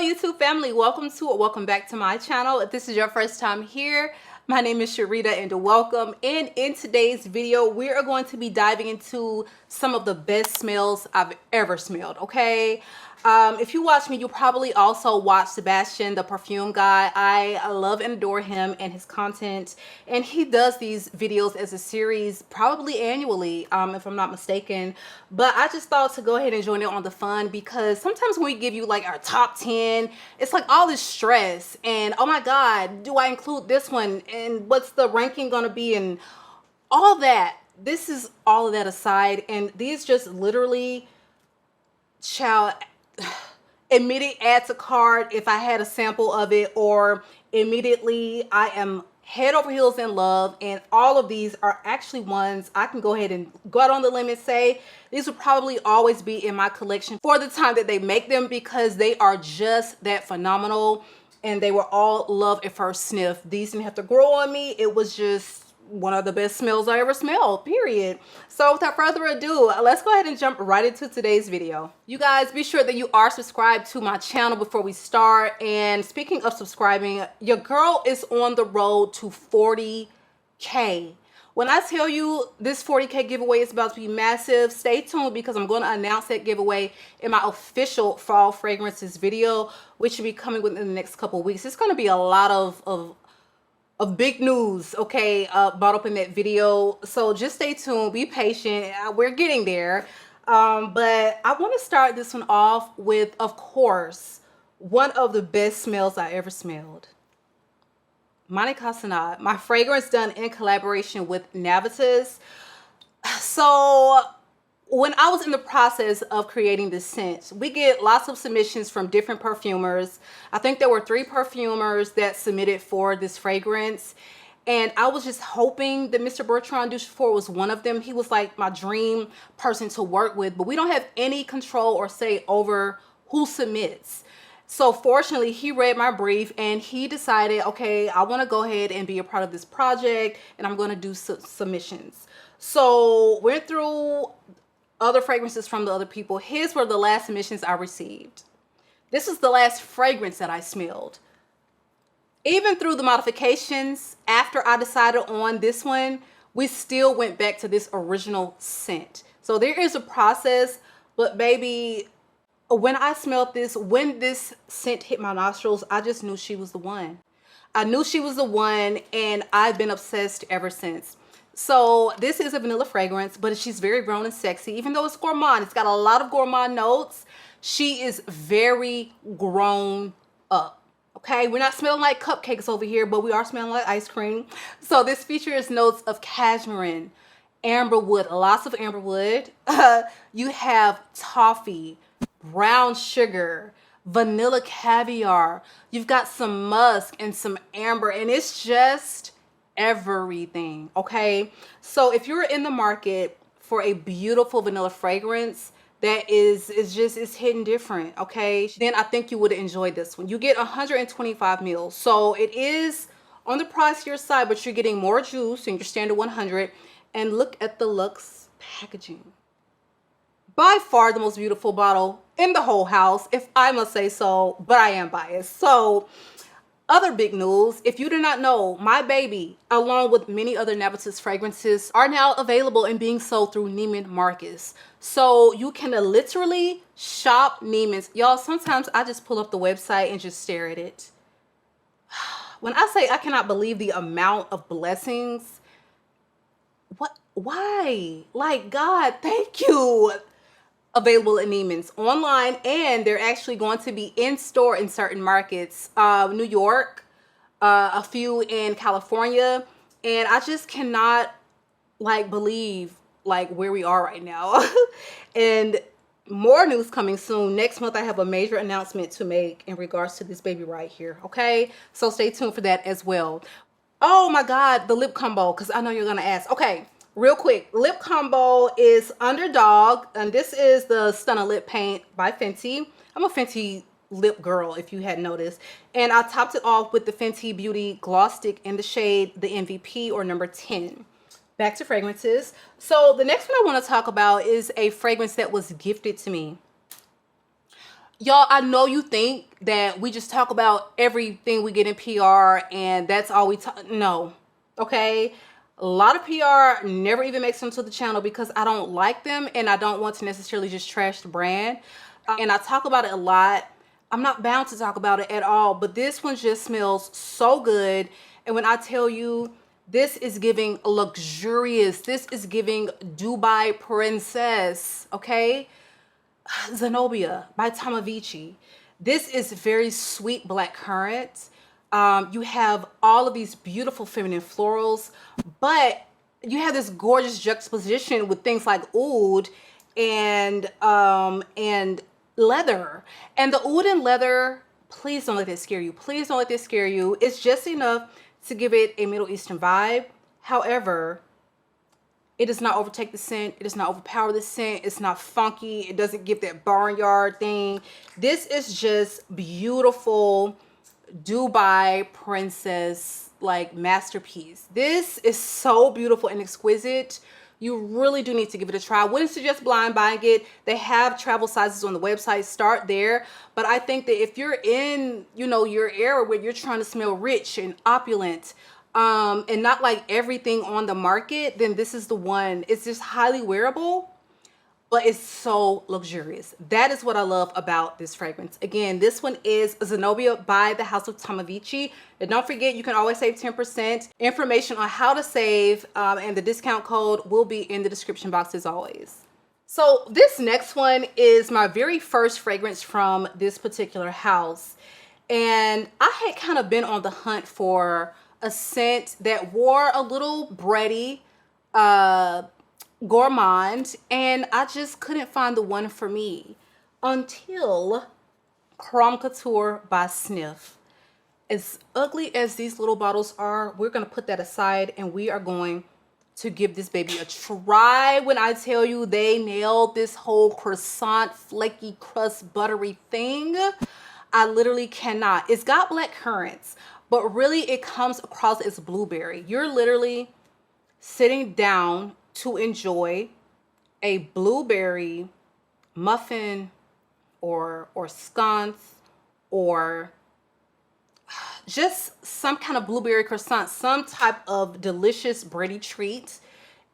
YouTube family, welcome back to my channel. If this is your first time here, my name is Sharita and welcome. And in today's video, we are going to be diving into some of the best smells I've ever smelled, okay? If you watch me, you probably also watch Sebastian, the perfume guy. I love and adore him and his content, and he does these videos as a series probably annually, if I'm not mistaken. But I just thought to go ahead and join in on the fun, because sometimes when we give you like our top 10, it's like all this stress and oh my god, do I include this one and what's the ranking gonna be and all that. This is all of that aside, and these just literally shall immediately add to cart if I had a sample of it, or immediately I am head over heels in love. And all of these are actually ones I can go ahead and go out on the limb and say these will probably always be in my collection for the time that they make them, because they are just that phenomenal and they were all love at first sniff. These didn't have to grow on me. It was just one of the best smells I ever smelled, period. So without further ado, let's go ahead and jump right into today's video. You guys, be sure that you are subscribed to my channel before we start. And speaking of subscribing, your girl is on the road to 40K. When I tell you this 40K giveaway is about to be massive, stay tuned, because I'm going to announce that giveaway in my official fall fragrances video, which will be coming within the next couple of weeks. It's going to be a lot of big news, okay, brought up in that video. So just stay tuned, be patient. We're getting there. But I want to start this one off with, of course, one of the best smells I ever smelled. MAHNI CASSONADE, my fragrance done in collaboration with Navitus. So when I was in the process of creating this scent, we get lots of submissions from different perfumers. I think there were 3 perfumers that submitted for this fragrance, and I was just hoping that Mr. Bertrand Duchefort was one of them. He was like my dream person to work with, but we don't have any control or say over who submits. So fortunately, he read my brief and he decided, okay, I want to go ahead and be a part of this project, and I'm going to do submissions. So went through other fragrances from the other people. His were the last submissions I received. This is the last fragrance that I smelled. Even through the modifications, after I decided on this one, we still went back to this original scent. So there is a process, but baby, when I smelled this, when this scent hit my nostrils, I just knew she was the one. I knew she was the one, and I've been obsessed ever since. So this is a vanilla fragrance, but she's very grown and sexy. Even though it's gourmand, it's got a lot of gourmand notes. She is very grown up. Okay, we're not smelling like cupcakes over here, but we are smelling like ice cream. So this features notes of cashmere, amberwood, lots of amberwood. You have toffee, brown sugar, vanilla caviar. You've got some musk and some amber, and it's just everything. Okay, so if you're in the market for a beautiful vanilla fragrance that is hitting different, okay, then I think you would enjoy this one. You get 125 mils, so it is on the pricier side, but you're getting more juice than your standard 100. And look at the luxe packaging. By far the most beautiful bottle in the whole house, if I must say so, but I am biased. So other big news, if you do not know, my baby, along with many other Navitus fragrances, are now available and being sold through Neiman Marcus. So you can literally shop Neiman's. Y'all, sometimes I just pull up the website and just stare at it. When I say I cannot believe the amount of blessings, what, why? Like, God, thank you. Available at Neiman's online, and they're actually going to be in store in certain markets, New York, a few in California, and I just cannot like believe like where we are right now. And more news coming soon. Next month I have a major announcement to make in regards to this baby right here, okay? So stay tuned for that as well. Oh my god, the lip combo, because I know you're gonna ask. Okay, real quick, lip combo is Underdog, and this is the Stunner Lip Paint by Fenty. I'm a Fenty lip girl, if you hadn't noticed. And I topped it off with the Fenty Beauty Gloss Stick in the shade, the MVP, or number 10. Back to fragrances. So the next one I want to talk about is a fragrance that was gifted to me. Y'all, I know you think that we just talk about everything we get in PR and that's all we talk. No, okay? A lot of PR never even makes them to the channel because I don't like them and I don't want to necessarily just trash the brand. And I talk about it a lot. I'm not bound to talk about it at all, but this one just smells so good. And when I tell you, this is giving luxurious, this is giving Dubai princess, okay? Zenobia by Tomavici. This is very sweet black currant. You have all of these beautiful feminine florals, but you have this gorgeous juxtaposition with things like oud and leather. And the oud and leather, please don't let that scare you. Please don't let this scare you. It's just enough to give it a Middle Eastern vibe. However, it does not overtake the scent. It does not overpower the scent. It's not funky. It doesn't give that barnyard thing. This is just beautiful Dubai princess, like, masterpiece. This is so beautiful and exquisite. You really do need to give it a try. I wouldn't suggest blind buying it. They have travel sizes on the website. Start there. But I think that if you're in, you know, your area where you're trying to smell rich and opulent, and not like everything on the market, then this is the one. It's just highly wearable, but it's so luxurious. That is what I love about this fragrance. Again, this one is Zenobia by the House of Tomavici. And don't forget, you can always save 10%. Information on how to save and the discount code will be in the description box as always. So this next one is my very first fragrance from this particular house. And I had kind of been on the hunt for a scent that wore a little bready, gourmand, and I just couldn't find the one for me until CRUMB Couture by Sniff. As ugly as these little bottles are, we're going to put that aside and we are going to give this baby a try. When I tell you they nailed this whole croissant, flaky crust, buttery thing, I literally cannot. It's got black currants, but really it comes across as blueberry. You're literally sitting down to enjoy a blueberry muffin or scones or just some kind of blueberry croissant, some type of delicious bready treat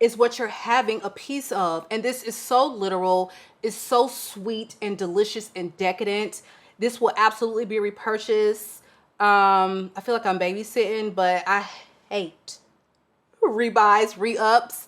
is what you're having a piece of. And this is so literal. It's so sweet and delicious and decadent. This will absolutely be repurchased. I feel like I'm babysitting, but I hate rebuys, re-ups.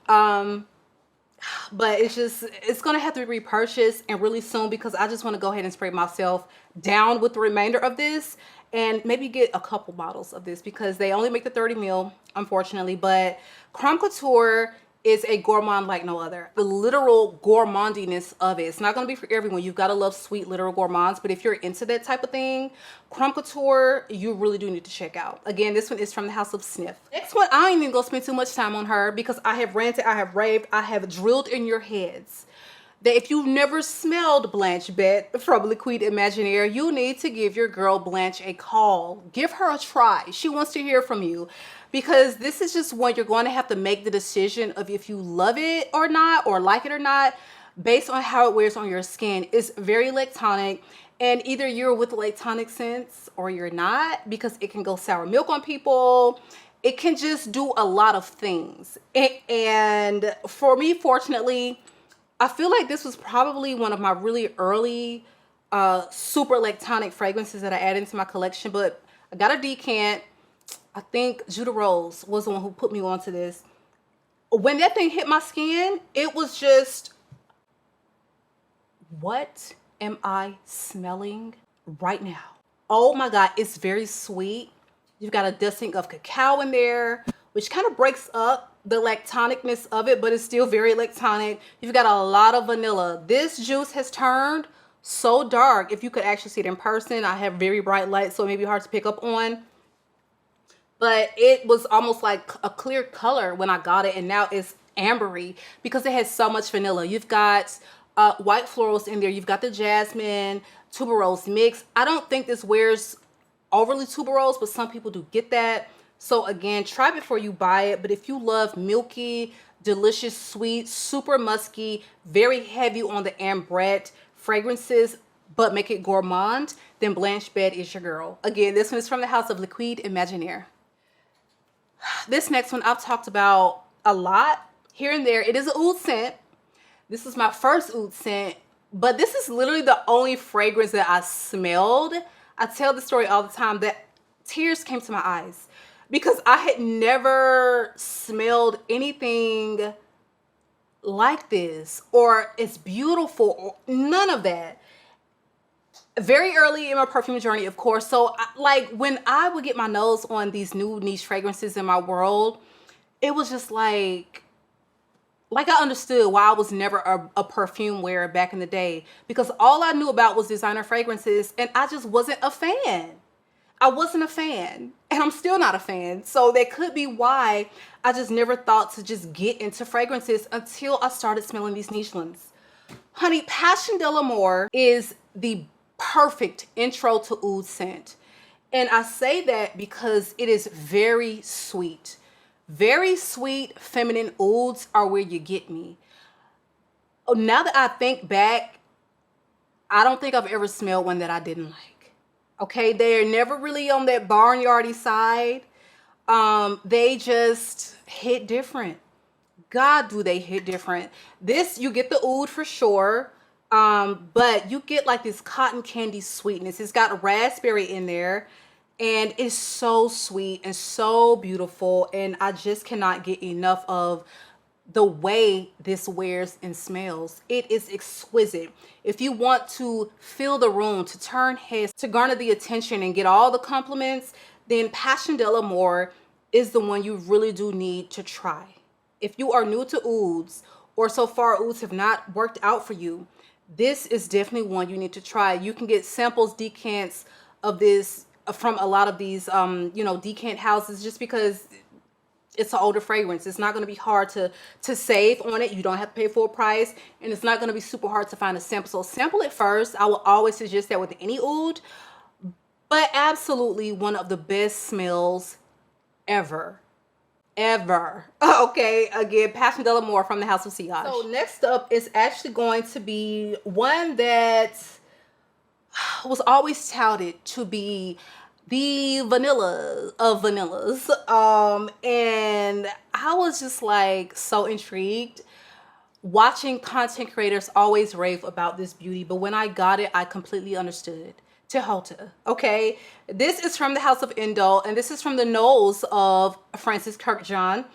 But it's gonna have to be repurchased and really soon because I just want to go ahead and spray myself down with the remainder of this and maybe get a couple bottles of this because they only make the 30 ml, unfortunately. But CRUMB Couture is a gourmand like no other. The literal gourmandiness of it. It's not going to be for everyone. You've got to love sweet literal gourmands. But if you're into that type of thing, CRUMB Couture, you really do need to check out. Again, this one is from the House of Sniff. Next one, I ain't even going to spend too much time on her because I have ranted, I have raved, I have drilled in your heads that if you've never smelled Blanche Bete from Liquide Imaginaire, you need to give your girl Blanche a call. Give her a try. She wants to hear from you because this is just one you're going to have to make the decision of if you love it or not, or like it or not, based on how it wears on your skin. It's very lactonic, and either you're with lactonic scents or you're not, because it can go sour milk on people. It can just do a lot of things. And for me, fortunately, I feel like this was probably one of my really early super lactonic fragrances that I added into my collection, but I got a decant. I think Judah Rose was the one who put me onto this. When that thing hit my skin, it was just, what am I smelling right now? Oh my God, it's very sweet. You've got a dusting of cacao in there, which kind of breaks up the lactonicness of it, but it's still very lactonic. You've got a lot of vanilla. This juice has turned so dark. If you could actually see it in person, I have very bright light, so it may be hard to pick up on. But it was almost like a clear color when I got it, and now it's ambery because it has so much vanilla. You've got white florals in there. You've got the jasmine, tuberose mix. I don't think this wears overly tuberose, but some people do get that. So again, try before you buy it. But if you love milky, delicious, sweet, super musky, very heavy on the ambrette fragrances, but make it gourmand, then Blanche Bed is your girl. Again, this one is from the house of Liquide Imaginaire. This next one I've talked about a lot here and there. It is an oud scent. This is my first oud scent, but this is literally the only fragrance that I smelled. I tell the story all the time that tears came to my eyes because I had never smelled anything like this, or it's beautiful, or none of that. Very early in my perfume journey, of course. So like when I would get my nose on these new niche fragrances in my world, it was just like I understood why I was never a perfume wearer back in the day, because all I knew about was designer fragrances and I just wasn't a fan. I wasn't a fan, and I'm still not a fan. So that could be why I just never thought to just get into fragrances until I started smelling these niche ones. Honey, Passion de l'Amour is the perfect intro to oud scent. And I say that because it is very sweet. Very sweet, feminine ouds are where you get me. Now that I think back, I don't think I've ever smelled one that I didn't like. Okay, they're never really on that barnyardy side. They just hit different. God, do they hit different. This, you get the oud for sure, but you get like this cotton candy sweetness. It's got raspberry in there, and it's so sweet and so beautiful, and I just cannot get enough of the way this wears and smells. It is exquisite. If you want to fill the room, to turn heads, to garner the attention and get all the compliments, then Passion de l'Amour is the one you really do need to try. If you are new to ouds, or so far ouds have not worked out for you, this is definitely one you need to try. You can get samples, decants of this from a lot of these you know, decant houses, just because it's an older fragrance. It's not going to be hard to save on it. You don't have to pay full price, and it's not going to be super hard to find a sample. So sample it first. I will always suggest that with any oud, but absolutely one of the best smells ever. Okay, again, Passion de l'Amour from the house of Sillage. So next up is actually going to be one that was always touted to be the vanilla of vanillas, and I was just like so intrigued. Watching content creators always rave about this beauty, but when I got it, I completely understood. TIHOTA. Okay, this is from the house of Indol, and this is from the nose of Francis Kirkjohn,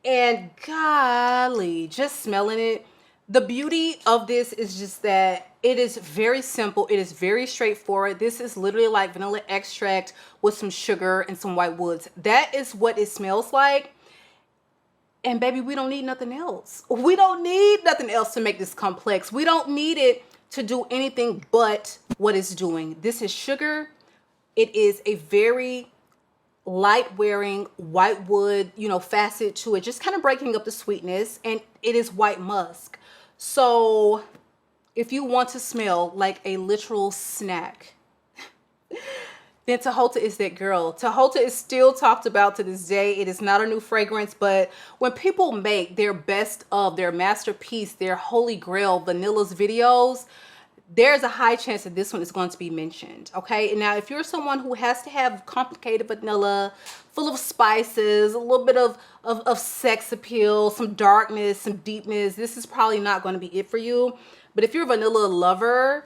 and golly, just smelling it, the beauty of this is just that it is very simple. It is very straightforward. This is literally like vanilla extract with some sugar and some white woods. That is what it smells like. And baby, we don't need nothing else. We don't need nothing else to make this complex. We don't need it to do anything but what it's doing. This is sugar. It is a very light wearing white wood, you know, facet to it, just kind of breaking up the sweetness, and it is white musk. So if you want to smell like a literal snack, then TIHOTA is that girl. TIHOTA is still talked about to this day. It is not a new fragrance, but when people make their best of, their masterpiece, their holy grail vanillas videos, there's a high chance that this one is going to be mentioned. Okay, and now if you're someone who has to have complicated vanilla, full of spices, a little bit of sex appeal, some darkness, some deepness, this is probably not going to be it for you. But if you're a vanilla lover,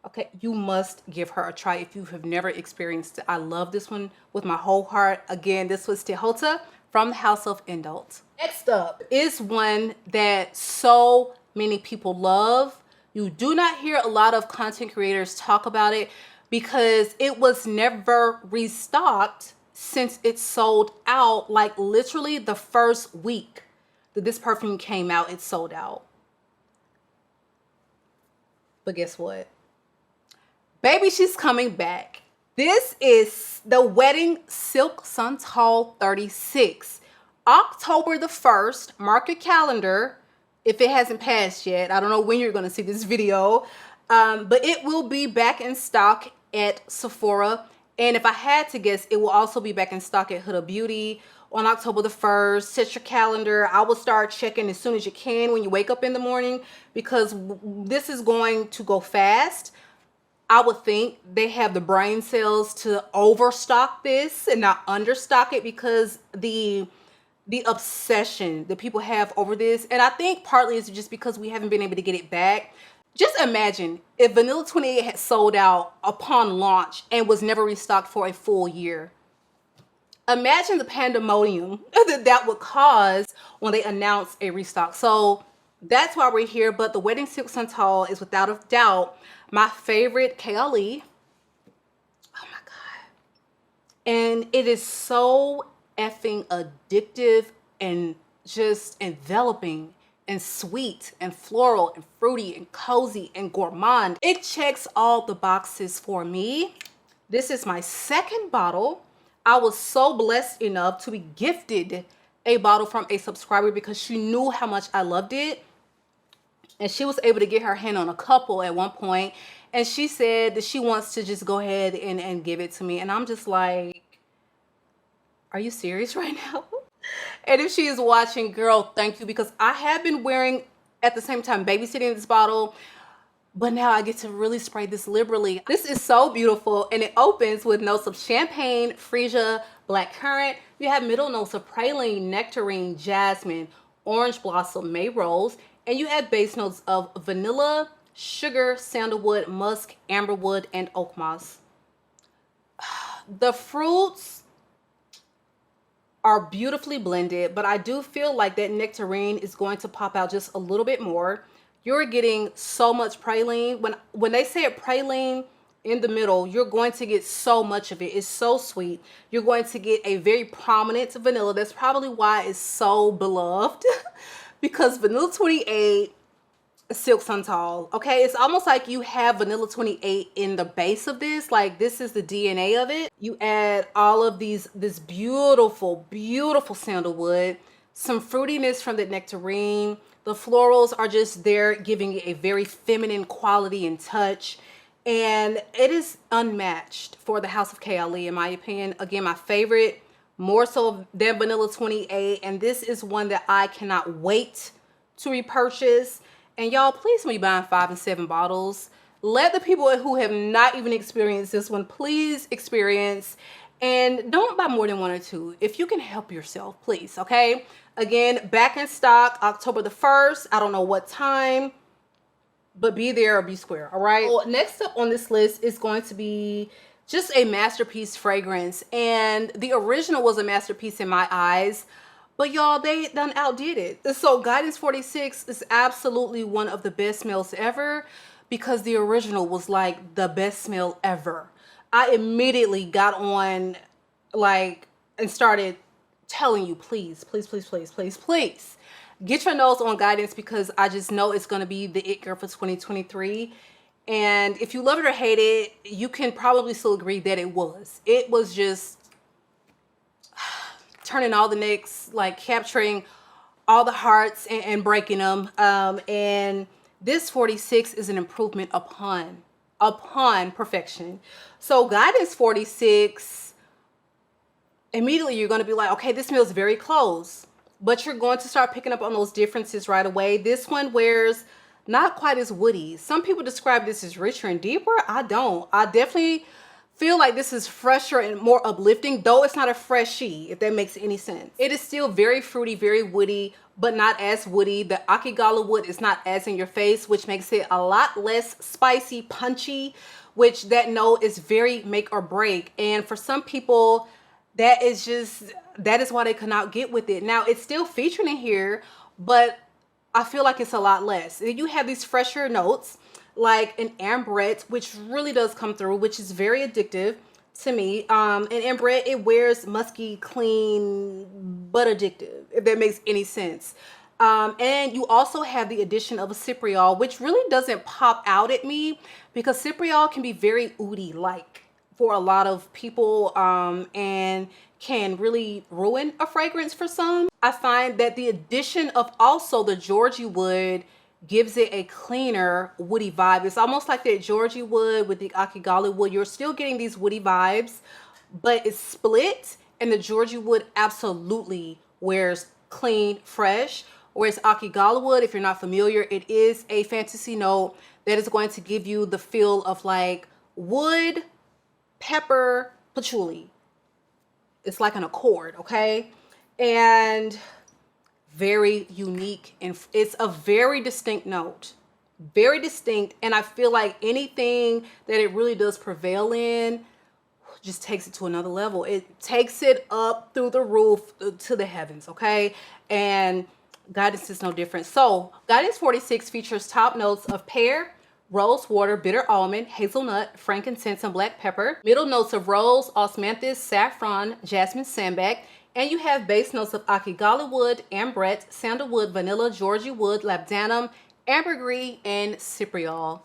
okay, you must give her a try if you have never experienced it. I love this one with my whole heart. Again, this was TIHOTA from the house of Indol. Next up is one that so many people love. You do not hear a lot of content creators talk about it because it was never restocked since it sold out. Like literally the first week that this perfume came out, it sold out. But guess what? Baby, she's coming back. This is the Wedding Silk Santal 36. October the 1st, mark your calendar if it hasn't passed yet. I don't know when you're going to see this video, but it will be back in stock at Sephora. And if I had to guess, it will also be back in stock at Huda Beauty on October the 1st. Set your calendar. I will start checking as soon as you can when you wake up in the morning, because this is going to go fast. I would think they have the brain cells to overstock this and not understock it, because the obsession that people have over this, and I think partly it's just because we haven't been able to get it back. Just imagine if Vanilla 28 had sold out upon launch and was never restocked for a full year. Imagine the pandemonium that would cause when they announce a restock. So that's why we're here. But the Wedding Silk Santal is without a doubt my favorite KLE. Oh my God. And it is so effing addictive and just enveloping and sweet and floral and fruity and cozy and gourmand. It checks all the boxes for me. This is my second bottle. I was so blessed enough to be gifted a bottle from a subscriber because she knew how much I loved it. And she was able to get her hand on a couple at one point. And she said that she wants to just go ahead and give it to me. And I'm just like, are you serious right now? And if she is watching, girl, thank you, because I have been wearing at the same time babysitting this bottle, but now I get to really spray this liberally. This is so beautiful, and it opens with notes of champagne, freesia, black currant. You have middle notes of praline, nectarine, jasmine, orange blossom, May rose, and you have base notes of vanilla, sugar, sandalwood, musk, amberwood, and oak moss. The fruits are beautifully blended, but I do feel like that nectarine is going to pop out just a little bit more. You're getting so much praline. When they say praline in the middle, you're going to get so much of it. It's so sweet. You're going to get a very prominent vanilla. That's probably why it's so beloved because Vanilla 28 Silk Santal, okay, it's almost like you have Vanilla 28 in the base of this. Like, this is the DNA of it. You add all of this beautiful sandalwood, some fruitiness from the nectarine. The florals are just there, giving it a very feminine quality and touch, and it is unmatched for the House of KLE, in my opinion. Again, my favorite, more so than Vanilla 28, and this is one that I cannot wait to repurchase. And y'all, please, when you're buying 5 and 7 bottles, let the people who have not even experienced this one, please experience. And don't buy more than 1 or 2. If you can help yourself, please, okay? Again, back in stock October the 1st. I don't know what time, but be there or be square, all right? Well, next up on this list is going to be just a masterpiece fragrance. And the original was a masterpiece in my eyes. But y'all, they done outdid it. So Guidance 46 is absolutely one of the best smells ever because the original was like the best smell ever. I immediately got on and started telling you, please, please, please, please, please, please get your nose on Guidance, because I just know it's going to be the it girl for 2023. And if you love it or hate it, you can probably still agree that it was. It was just turning all the necks, like capturing all the hearts and breaking them. And this 46 is an improvement upon perfection. So Guidance 46, immediately you're going to be like, okay, this smells very close, but you're going to start picking up on those differences right away. This one wears not quite as woody. Some people describe this as richer and deeper. I don't. I definitely feel like this is fresher and more uplifting, though it's not a freshie, if that makes any sense. It is still very fruity, very woody, but not as woody. The Akigala wood is not as in your face, which makes it a lot less spicy, punchy, which that note is very make or break. And for some people, that is why they cannot get with it. Now, it's still featured in here, but I feel like it's a lot less. You have these fresher notes, like an ambrette, which really does come through, which is very addictive to me. An ambrette, it wears musky, clean, but addictive, if that makes any sense. And you also have the addition of a cypriol, which really doesn't pop out at me because cypriol can be very oudi-like for a lot of people, and can really ruin a fragrance for some. I find that the addition of also the Georgie wood gives it a cleaner woody vibe. It's almost like that Georgie wood with the Akigala wood. You're still getting these woody vibes, but it's split, And the Georgia wood absolutely wears clean, fresh. Whereas Akigala wood, if you're not familiar, it is a fantasy note that is going to give you the feel of like wood, pepper, patchouli. It's like an accord, okay? And very unique, and it's a very distinct note. Very distinct, and I feel like anything that it really does prevail in just takes it to another level. It takes it up through the roof to the heavens, okay? And Guidance is no different. So Guidance 46 features top notes of pear, rose water, bitter almond, hazelnut, frankincense, and black pepper. Middle notes of rose, osmanthus, saffron, jasmine, sambac. And you have base notes of Akigala wood, ambrette, sandalwood, vanilla, Georgia wood, labdanum, ambergris, and cypriol.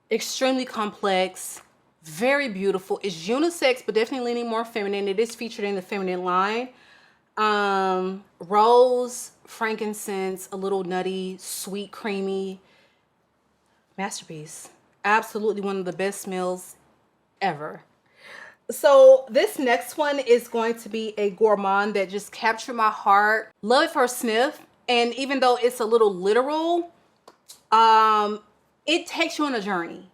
Extremely complex, very beautiful. It's unisex, but definitely leaning more feminine. It is featured in the feminine line. Rose, frankincense, a little nutty, sweet, creamy. Masterpiece. Absolutely one of the best smells ever. So this next one is going to be a gourmand that just captured my heart. Love it for a sniff. And even though it's a little literal, it takes you on a journey.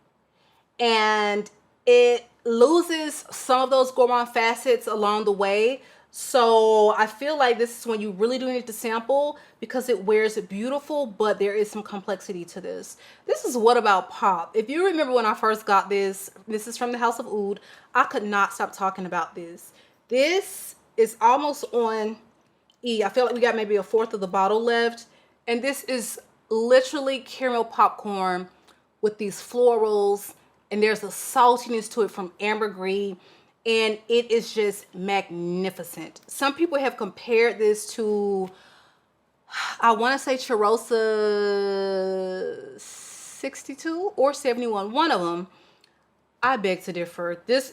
And it loses some of those gourmand facets along the way. So I feel like this is when you really do need to sample because it wears it beautiful, but there is some complexity to this. This is What About Pop. If you remember when I first got this, this is from the House of Oud. I could not stop talking about this. This is almost on E. I feel like we got maybe a fourth of the bottle left. And this is literally caramel popcorn with these florals. And there's a saltiness to it from ambergris. And it is just magnificent. Some people have compared this to, I want to say Charosa 62 or 71, one of them. I beg to differ. This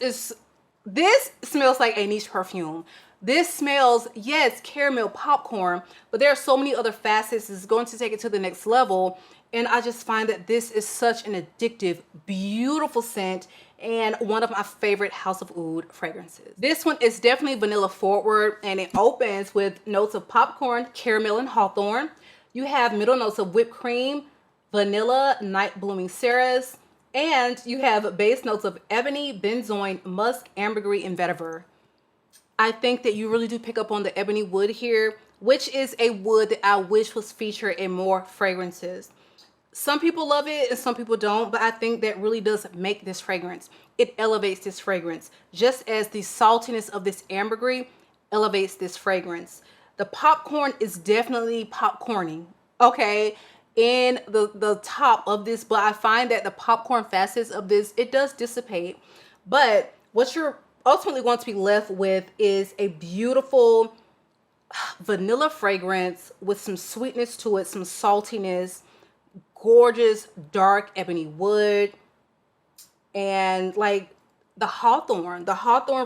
smells like a niche perfume. This smells, yes, caramel popcorn, but there are so many other facets. It's going to take it to the next level. And I just find that this is such an addictive, beautiful scent and one of my favorite House of Oud fragrances. This one is definitely vanilla forward, and it opens with notes of popcorn, caramel, and hawthorn. You have middle notes of whipped cream, vanilla, night blooming cerise, and you have base notes of ebony, benzoin, musk, ambergris, and vetiver. I think that you really do pick up on the ebony wood here, which is a wood that I wish was featured in more fragrances. Some people love it and some people don't, but I think that really does make this fragrance. It elevates this fragrance, just as the saltiness of this ambergris elevates this fragrance. The popcorn is definitely popcorning, okay, in the top of this, but I find that the popcorn facets of this, it does dissipate. But what you're ultimately going to be left with is a beautiful vanilla fragrance with some sweetness to it, some saltiness, gorgeous dark ebony wood, and like the hawthorn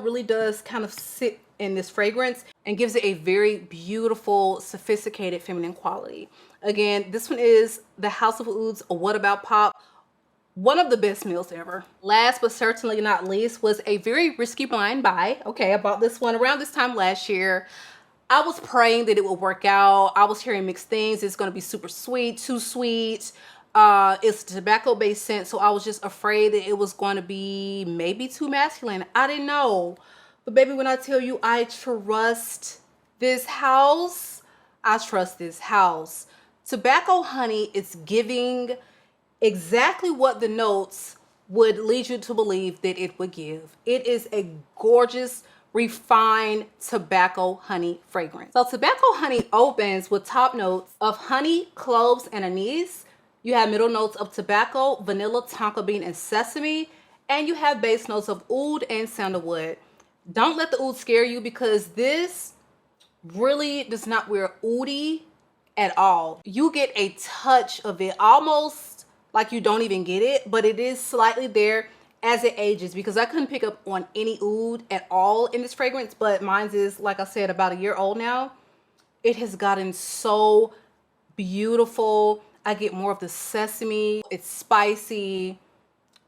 really does kind of sit in this fragrance and gives it a very beautiful, sophisticated feminine quality. Again, this one is the House of Oud's What About Pop, one of the best smells ever. Last but certainly not least was a very risky blind buy. Okay, I bought this one around this time last year. I was praying that it would work out. I was hearing mixed things. It's going to be super sweet, too sweet. It's a tobacco-based scent, so I was just afraid that it was going to be maybe too masculine. I didn't know. But baby, when I tell you I trust this house, I trust this house. Tobacco honey is giving exactly what the notes would lead you to believe that it would give. It is a gorgeous, refined tobacco honey fragrance. So tobacco honey opens with top notes of honey, cloves, and anise. You have middle notes of tobacco, vanilla, tonka bean, and sesame. And you have base notes of oud and sandalwood. Don't let the oud scare you, because this really does not wear oudy at all. You get a touch of it, almost like you don't even get it, but it is slightly there as it ages, because I couldn't pick up on any oud at all in this fragrance, but mine is, like I said, about a year old now. It has gotten so beautiful. I get more of the sesame. It's spicy.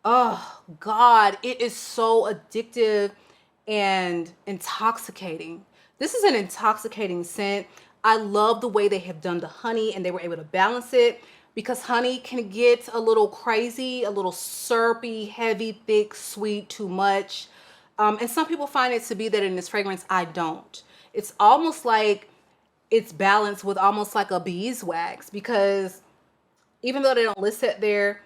Oh God, it is so addictive. and intoxicating. This is an intoxicating scent. I love the way they have done the honey and they were able to balance it, because honey can get a little crazy, a little syrupy, heavy, thick, sweet, too much. And some people find it to be that in this fragrance. I don't. It's almost like it's balanced with almost like a beeswax, because even though they don't list it there,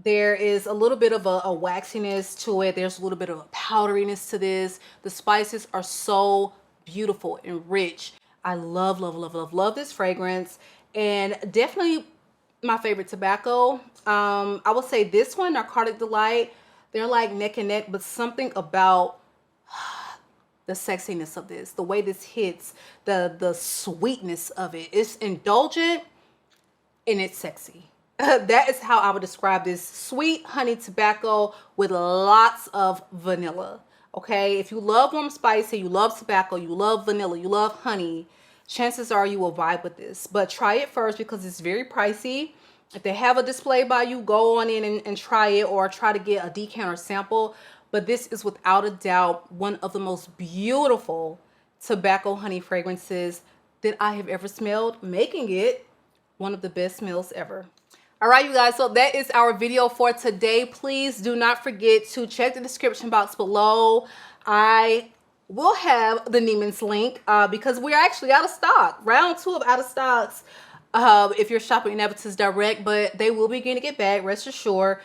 there is a little bit of a waxiness to it. There's a little bit of a powderiness to this. The spices are so beautiful and rich. I love, love, love, love, love this fragrance, and definitely my favorite tobacco. I would say this one, Narcotic Delight, they're like neck and neck, but something about the sexiness of this, the way this hits, the sweetness of it. It's indulgent and it's sexy. That is how I would describe this sweet honey tobacco with lots of vanilla. Okay, if you love warm spicy, you love tobacco, you love vanilla, you love honey, chances are you will vibe with this. But try it first because it's very pricey. If they have a display by you, go on in and try it, or try to get a decant or sample. But this is without a doubt one of the most beautiful tobacco honey fragrances that I have ever smelled, making it one of the best smells ever. All right, you guys, so that is our video for today. Please do not forget to check the description box below. I will have the NEIMAN's link because we're actually out of stock. Round 2 of out of stocks if you're shopping Navitus direct, but they will be getting it back, rest assured.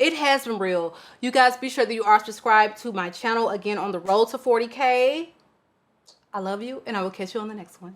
It has been real. You guys be sure that you are subscribed to my channel, again, on the road to 40K. I love you, and I will catch you on the next one.